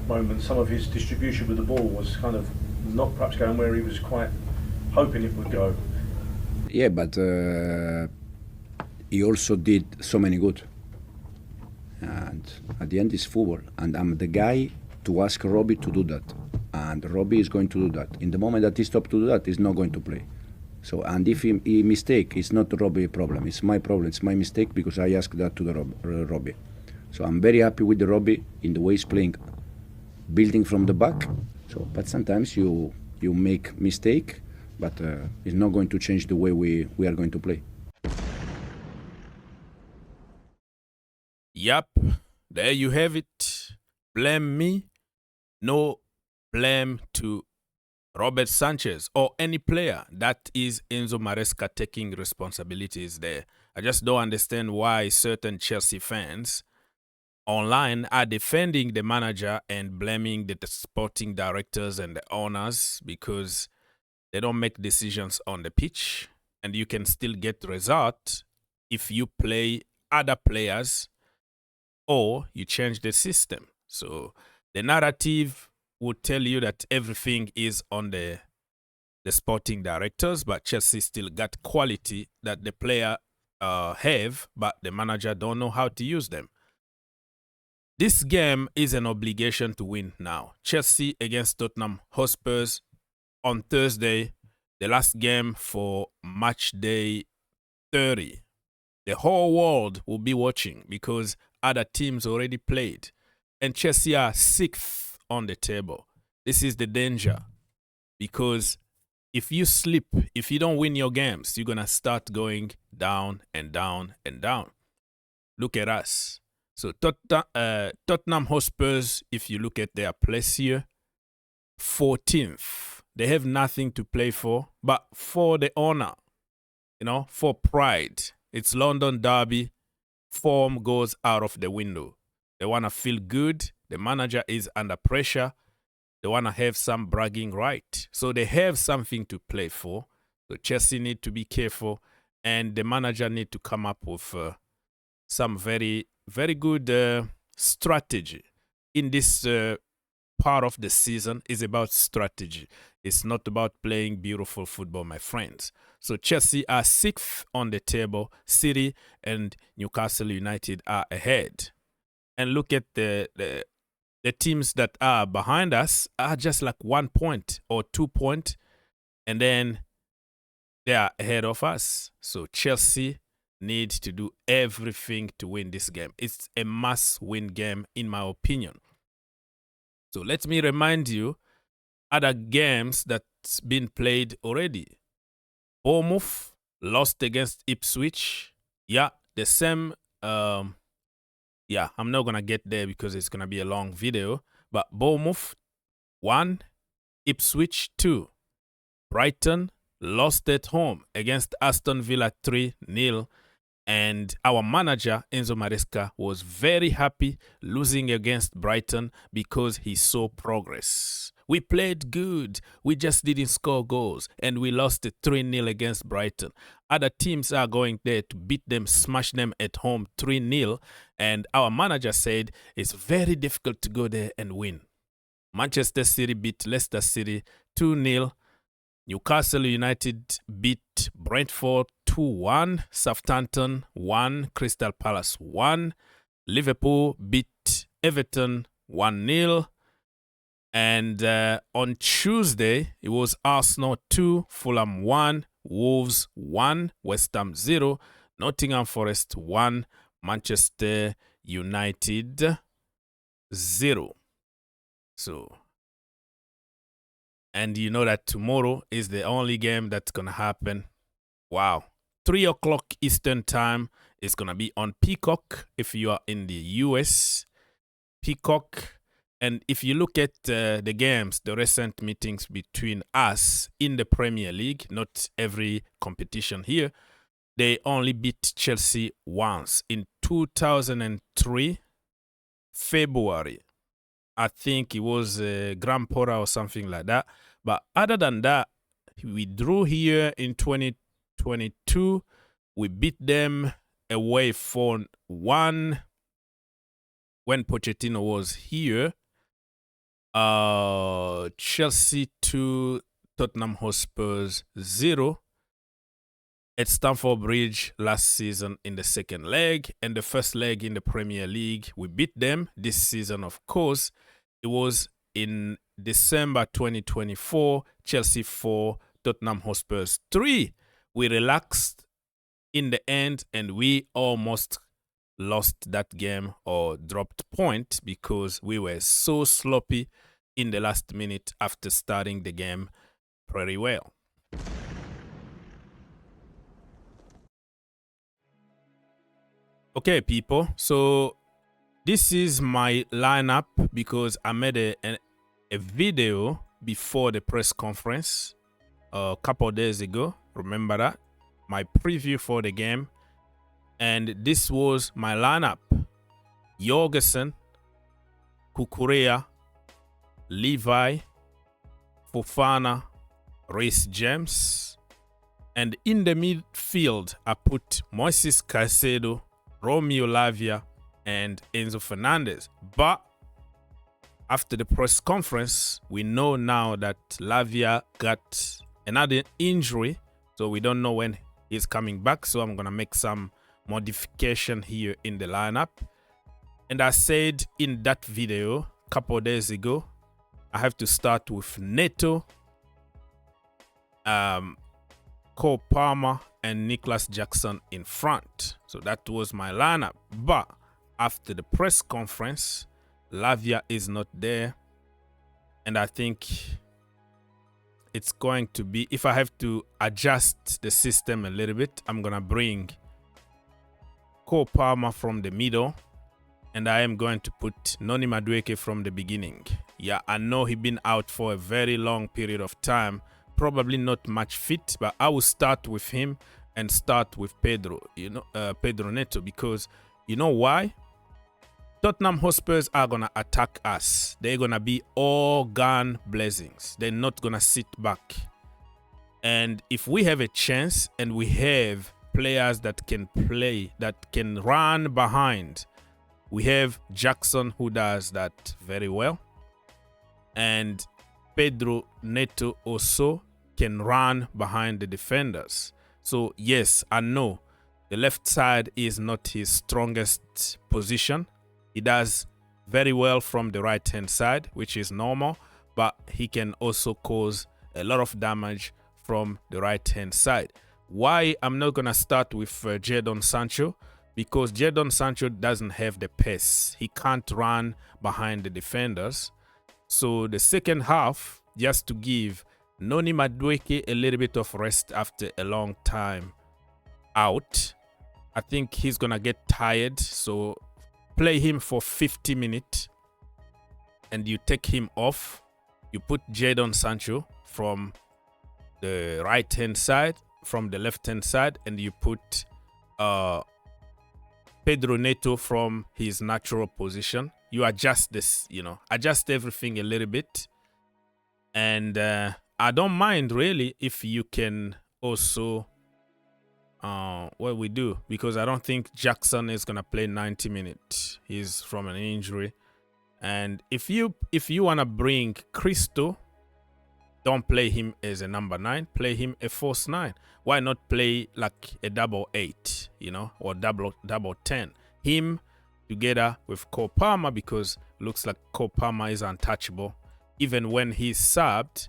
moments, some of his distribution with the ball was kind of not perhaps going where he was quite hoping it would go. Yeah, but he also did so many good. And at the end, it's football. And I'm the guy to ask Robbie to do that. And Robbie is going to do that. In the moment that he stops to do that, he's not going to play. So, and if he mistake, it's not Robbie's problem. It's my problem. It's my mistake because I asked that to the Robbie. So I'm very happy with the Robbie in the way he's playing, building from the back. So, but sometimes you make mistake, but it's not going to change the way we are going to play. Yup, there you have it. Blame me, no blame to Robert Sanchez or any player. That is Enzo Maresca taking responsibilities there. I just don't understand why certain Chelsea fans online are defending the manager and blaming the sporting directors and the owners because they don't make decisions on the pitch, and you can still get result if you play other players or you change the system. So the narrative would tell you that everything is on the sporting directors, but Chelsea still got quality that the player have, but the manager don't know how to use them. This game is an obligation to win now. Chelsea against Tottenham Hotspurs on Thursday, the last game for match day 30. The whole world will be watching because other teams already played. And Chelsea are 6th on the table. This is the danger. Because if you slip, if you don't win your games, you're going to start going down and down and down. Look at us. So Tottenham Hotspurs, if you look at their place here, 14th. They have nothing to play for, but for the honor, for pride. It's London derby. Form goes out of the window. They want to feel good. The manager is under pressure. They want to have some bragging right. So they have something to play for. So Chelsea need to be careful, and the manager need to come up with some very, very good strategy. In this part of the season is about strategy. It's not about playing beautiful football, my friends. So Chelsea are 6th on the table. City and Newcastle United are ahead. And look at the teams that are behind us are just like 1 point or 2 points, and then they are ahead of us. So Chelsea need to do everything to win this game. It's a must-win game, in my opinion. So let me remind you other games that's been played already. Bournemouth lost against Ipswich. Yeah, the same. I'm not going to get there because it's going to be a long video. But Bournemouth 1, Ipswich 2. Brighton lost at home against Aston Villa 3-0. And our manager, Enzo Maresca, was very happy losing against Brighton because he saw progress. We played good. We just didn't score goals. And we lost 3-0 against Brighton. Other teams are going there to beat them, smash them at home 3-0. And our manager said it's very difficult to go there and win. Manchester City beat Leicester City 2-0. Newcastle United beat Brentford 2-1. Southampton 1. Crystal Palace 1. Liverpool beat Everton 1-0. And on Tuesday, it was Arsenal 2, Fulham 1, Wolves 1, West Ham 0, Nottingham Forest 1, Manchester United 0. So, and you know that tomorrow is the only game that's going to happen. Wow. 3 o'clock Eastern time is going to be on Peacock if you are in the US. Peacock. And if you look at the games, the recent meetings between us in the Premier League, not every competition here, they only beat Chelsea once in 2003, February. I think it was Grand Pora or something like that. But other than that, we drew here in 2022. We beat them away 4-1 when Pochettino was here. Chelsea 2, Tottenham Hotspurs 0 at Stamford Bridge last season in the second leg, and the first leg in the Premier League. We beat them this season, of course. It was in December 2024, Chelsea 4, Tottenham Hotspurs 3. We relaxed in the end, and we almost lost that game or dropped point because we were so sloppy in the last minute after starting the game pretty well. Okay, people, so this is my lineup because I made a video before the press conference a couple of days ago. Remember that? My preview for the game. And this was my lineup. Jorgensen, Cucurella, Levi, Fofana, Reece James. And in the midfield, I put Moises Caicedo, Romeo Lavia, and Enzo Fernandez. But after the press conference, we know now that Lavia got another injury, so we don't know when he's coming back. So I'm gonna make some modification here in the lineup. And I said in that video a couple of days ago, I have to start with Neto, Cole Palmer, and Nicholas Jackson in front. So that was my lineup. But after the press conference, Lavia is not there. And I think it's going to be, if I have to adjust the system a little bit, I'm going to bring Cole Palmer from the middle. And I am going to put Noni Madueke from the beginning. Yeah, I know he's been out for a very long period of time. Probably not much fit, but I will start with him and start with Pedro, Pedro Neto, because you know why? Tottenham Hotspurs are going to attack us. They're going to be all gun blazings. They're not going to sit back. And if we have a chance and we have players that can play, that can run behind, we have Jackson who does that very well. And Pedro Neto also can run behind the defenders. So yes, I know the left side is not his strongest position. He does very well from the right hand side, which is normal, but he can also cause a lot of damage from the right hand side. Why I'm not gonna start with Jadon Sancho? Because Jadon Sancho doesn't have the pace. He can't run behind the defenders. So the second half, just to give Noni Madueke a little bit of rest after a long time out, I think he's going to get tired. So play him for 50 minutes and you take him off. You put Jadon Sancho from the right-hand side, from the left-hand side, and you put Pedro Neto from his natural position. You adjust this, adjust everything a little bit. And I don't mind really if you can also what we do, because I don't think Jackson is gonna play 90 minutes. He's from an injury. And if you wanna bring Cristo, don't play him as a number 9, play him a false 9. Why not play like a double 8, or double 10? Him together with Cole Palmer, because looks like Cole Palmer is untouchable. Even when he's subbed,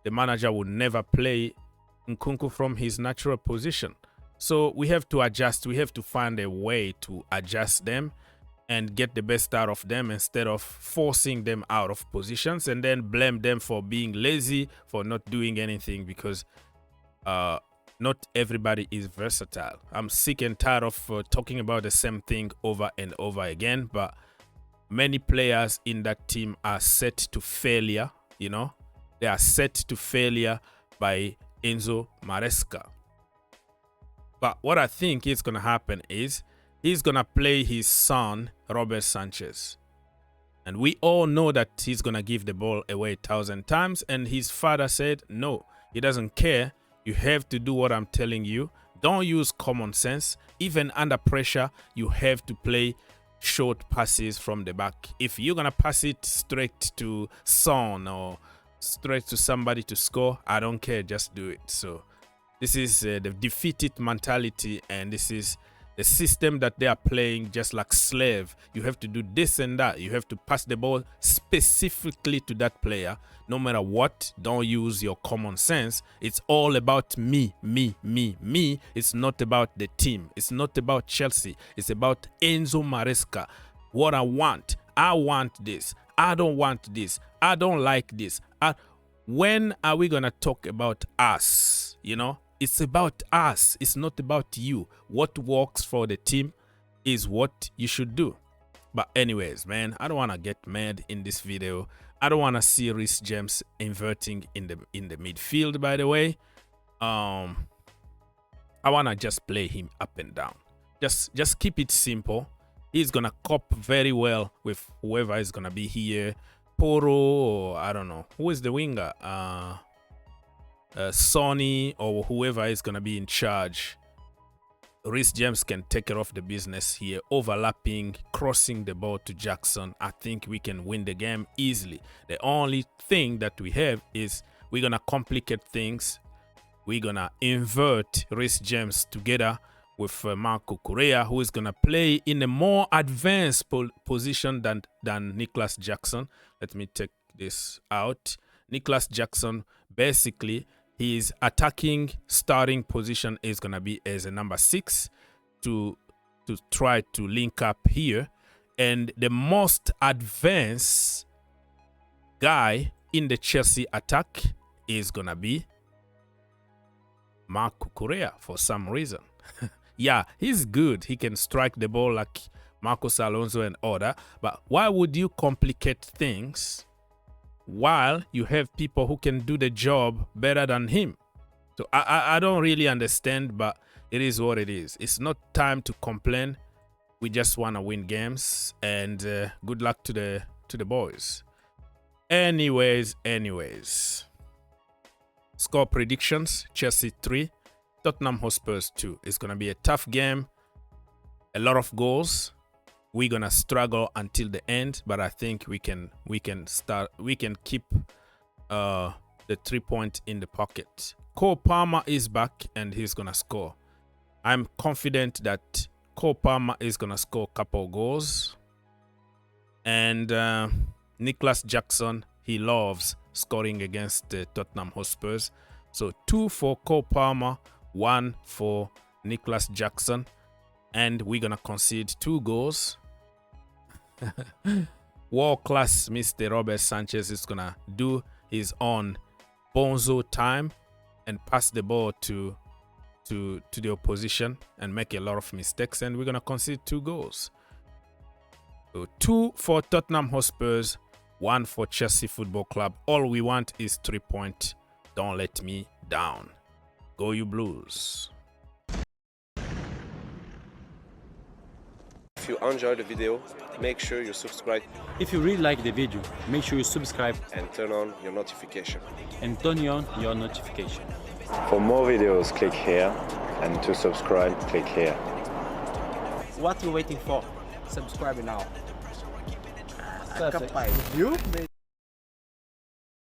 the manager would never play Nkunku from his natural position. So we have to adjust. We have to find a way to adjust them and get the best out of them instead of forcing them out of positions and then blame them for being lazy, for not doing anything, because not everybody is versatile. I'm sick and tired of talking about the same thing over and over again, but many players in that team are set to failure, They are set to failure by Enzo Maresca. But what I think is going to happen is he's going to play his son, Robert Sanchez. And we all know that he's going to give the ball away 1,000 times. And his father said, no, he doesn't care. You have to do what I'm telling you. Don't use common sense. Even under pressure, you have to play short passes from the back. If you're gonna pass it straight to Son or straight to somebody to score, I don't care, just do it. So this is the defeated mentality, and this is the system that they are playing just like slave. You have to do this and that. You have to pass the ball specifically to that player. No matter what, don't use your common sense. It's all about me, me, me, me. It's not about the team. It's not about Chelsea. It's about Enzo Maresca. What I want this. I don't want this. I don't like this. When are we going to talk about us? You know? It's about us. It's not about you. What works for the team is what you should do. But anyways, man, I don't want to get mad in this video. I don't want to see Reece James inverting in the midfield, by the way. I want to just play him up and down. Just keep it simple. He's going to cope very well with whoever is going to be here. Poro, or I don't know. Who is the winger? Sonny or whoever is going to be in charge. Reece James can take care of the business here, overlapping, crossing the ball to Jackson. I think we can win the game easily. The only thing that we have is we're going to complicate things. We're going to invert Reece James together with Marco Correa, who is going to play in a more advanced position than Nicholas Jackson. Let me take this out. Nicholas Jackson, basically, his attacking starting position is going to be as a number 6 to try to link up here. And the most advanced guy in the Chelsea attack is going to be Marco Correa for some reason. Yeah, he's good. He can strike the ball like Marcos Alonso and other. But why would you complicate things while you have people who can do the job better than him? So I don't really understand, but it is what it is. It's not time to complain. We just want to win games, and good luck to the boys. Anyways, score predictions: Chelsea 3, Tottenham Hotspurs 2. It's gonna be a tough game, a lot of goals. We're gonna struggle until the end, but I think we can keep the 3 points in the pocket. Cole Palmer is back and he's gonna score. I'm confident that Cole Palmer is gonna score a couple goals. And Nicholas Jackson, he loves scoring against Tottenham Hotspurs. So 2 for Cole Palmer, 1 for Nicholas Jackson. And we're gonna concede 2 goals. World class Mr. Robert Sanchez is gonna do his own bonzo time and pass the ball to the opposition and make a lot of mistakes, and we're gonna concede 2 goals. So 2 for Tottenham Hotspurs, 1 for Chelsea Football Club. All we want is 3 points. Don't let me down. Go you Blues. If you enjoyed the video, make sure you subscribe If you really like the video, make sure you subscribe and turn on your notification. and turn on your notification. For more videos, click here, and to subscribe, click here. What you waiting for? Subscribe now. Perfect. You?